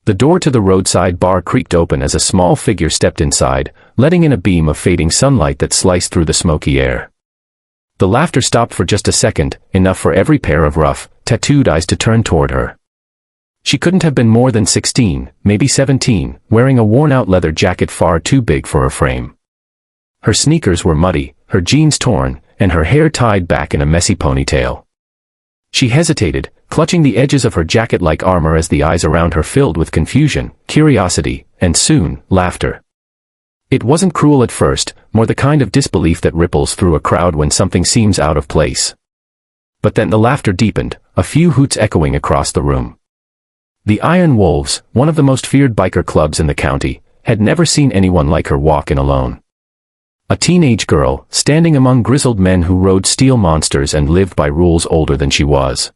The door to the roadside bar creaked open as a small figure stepped inside, letting in a beam of fading sunlight that sliced through the smoky air. The laughter stopped for just a second, enough for every pair of rough, tattooed eyes to turn toward her. She couldn't have been more than 16, maybe 17, wearing a worn-out leather jacket far too big for her frame. Her sneakers were muddy, her jeans torn, and her hair tied back in a messy ponytail. She hesitated, clutching the edges of her jacket like armor as the eyes around her filled with confusion, curiosity, and soon, laughter. It wasn't cruel at first, more the kind of disbelief that ripples through a crowd when something seems out of place. But then the laughter deepened, a few hoots echoing across the room. The Iron Wolves, one of the most feared biker clubs in the county, had never seen anyone like her walk in alone. A teenage girl, standing among grizzled men who rode steel monsters and lived by rules older than she was.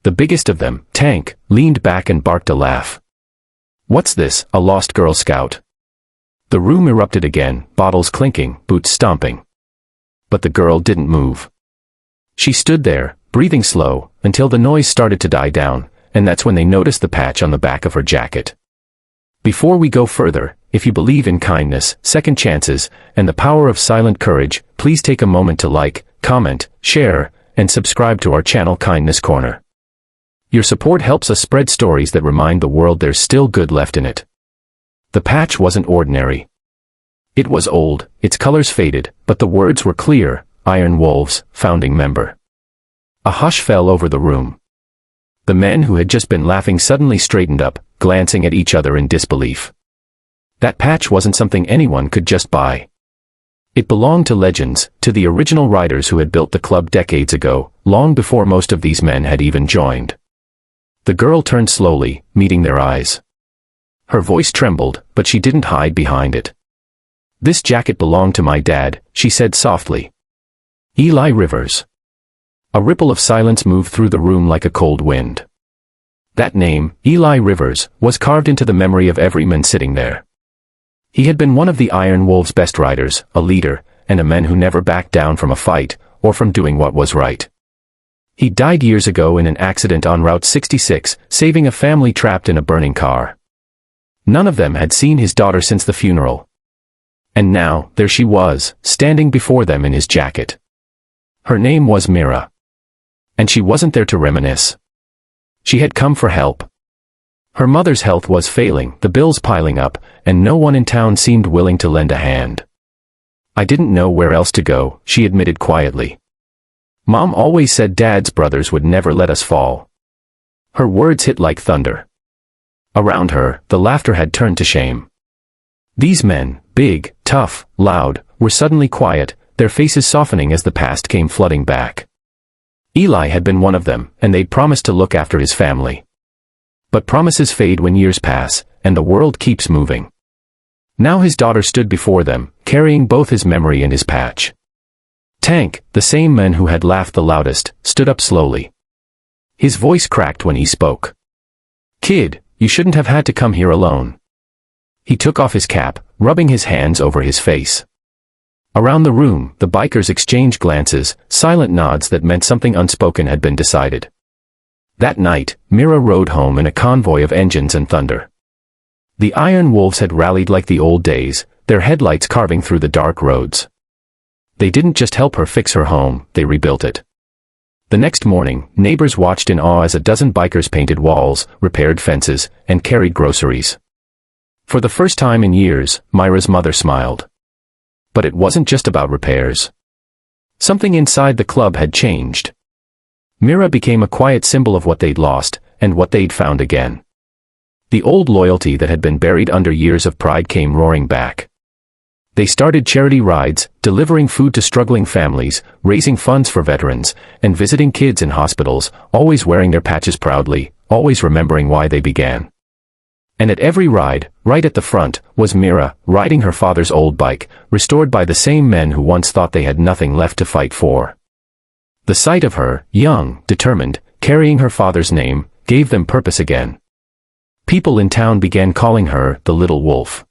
The biggest of them, Tank, leaned back and barked a laugh. "What's this, a lost Girl Scout?" The room erupted again, bottles clinking, boots stomping. But the girl didn't move. She stood there, breathing slow, until the noise started to die down, and that's when they noticed the patch on the back of her jacket. Before we go further, if you believe in kindness, second chances, and the power of silent courage, please take a moment to like, comment, share, and subscribe to our channel Kindness Corner. Your support helps us spread stories that remind the world there's still good left in it. The patch wasn't ordinary. It was old, its colors faded, but the words were clear: Iron Wolves, founding member. A hush fell over the room. The men who had just been laughing suddenly straightened up, glancing at each other in disbelief. That patch wasn't something anyone could just buy. It belonged to legends, to the original riders who had built the club decades ago, long before most of these men had even joined. The girl turned slowly, meeting their eyes. Her voice trembled, but she didn't hide behind it. "This jacket belonged to my dad," she said softly. "Eli Rivers." A ripple of silence moved through the room like a cold wind. That name, Eli Rivers, was carved into the memory of every man sitting there. He had been one of the Iron Wolves' best riders, a leader, and a man who never backed down from a fight, or from doing what was right. He died years ago in an accident on Route 66, saving a family trapped in a burning car. None of them had seen his daughter since the funeral. And now, there she was, standing before them in his jacket. Her name was Mira. And she wasn't there to reminisce. She had come for help. Her mother's health was failing, the bills piling up, and no one in town seemed willing to lend a hand. "I didn't know where else to go," she admitted quietly. "Mom always said Dad's brothers would never let us fall." Her words hit like thunder. Around her, the laughter had turned to shame. These men, big, tough, loud, were suddenly quiet, their faces softening as the past came flooding back. Eli had been one of them, and they'd promised to look after his family. But promises fade when years pass, and the world keeps moving. Now his daughter stood before them, carrying both his memory and his patch. Tank, the same man who had laughed the loudest, stood up slowly. His voice cracked when he spoke. "Kid, you shouldn't have had to come here alone." He took off his cap, rubbing his hands over his face. Around the room, the bikers exchanged glances, silent nods that meant something unspoken had been decided. That night, Mira rode home in a convoy of engines and thunder. The Iron Wolves had rallied like the old days, their headlights carving through the dark roads. They didn't just help her fix her home, they rebuilt it. The next morning, neighbors watched in awe as a dozen bikers painted walls, repaired fences, and carried groceries. For the first time in years, Myra's mother smiled. But it wasn't just about repairs. Something inside the club had changed. Mira became a quiet symbol of what they'd lost, and what they'd found again. The old loyalty that had been buried under years of pride came roaring back. They started charity rides, delivering food to struggling families, raising funds for veterans, and visiting kids in hospitals, always wearing their patches proudly, always remembering why they began. And at every ride, right at the front, was Mira, riding her father's old bike, restored by the same men who once thought they had nothing left to fight for. The sight of her, young, determined, carrying her father's name, gave them purpose again. People in town began calling her the Little Wolf.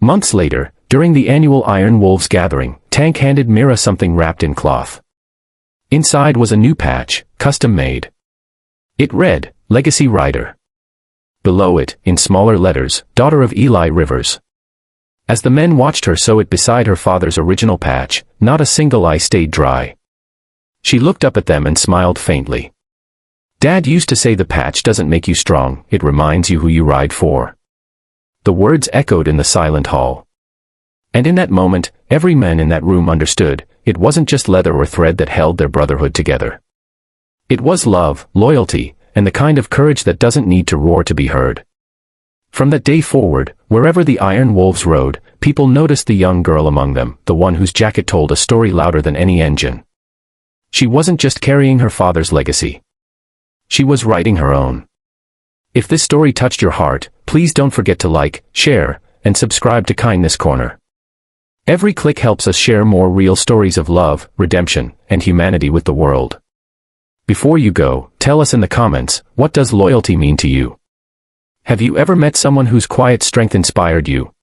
Months later, during the annual Iron Wolves gathering, Tank handed Mira something wrapped in cloth. Inside was a new patch, custom made. It read, "Legacy Rider." below it, in smaller letters, daughter of Eli Rivers. As the men watched her sew it beside her father's original patch, not a single eye stayed dry. She looked up at them and smiled faintly. Dad used to say the patch doesn't make you strong, it reminds you who you ride for. The words echoed in the silent hall. And in that moment, every man in that room understood, it wasn't just leather or thread that held their brotherhood together. It was love, loyalty, and the kind of courage that doesn't need to roar to be heard. From that day forward, wherever the Iron Wolves rode, people noticed the young girl among them, the one whose jacket told a story louder than any engine. She wasn't just carrying her father's legacy. She was writing her own. If this story touched your heart, please don't forget to like, share, and subscribe to Kindness Corner. Every click helps us share more real stories of love, redemption, and humanity with the world. Before you go, tell us in the comments, what does loyalty mean to you? Have you ever met someone whose quiet strength inspired you?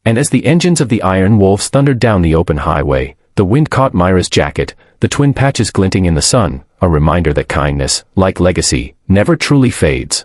And as the engines of the Iron Wolves thundered down the open highway, the wind caught Myra's jacket, the twin patches glinting in the sun, a reminder that kindness, like legacy, never truly fades.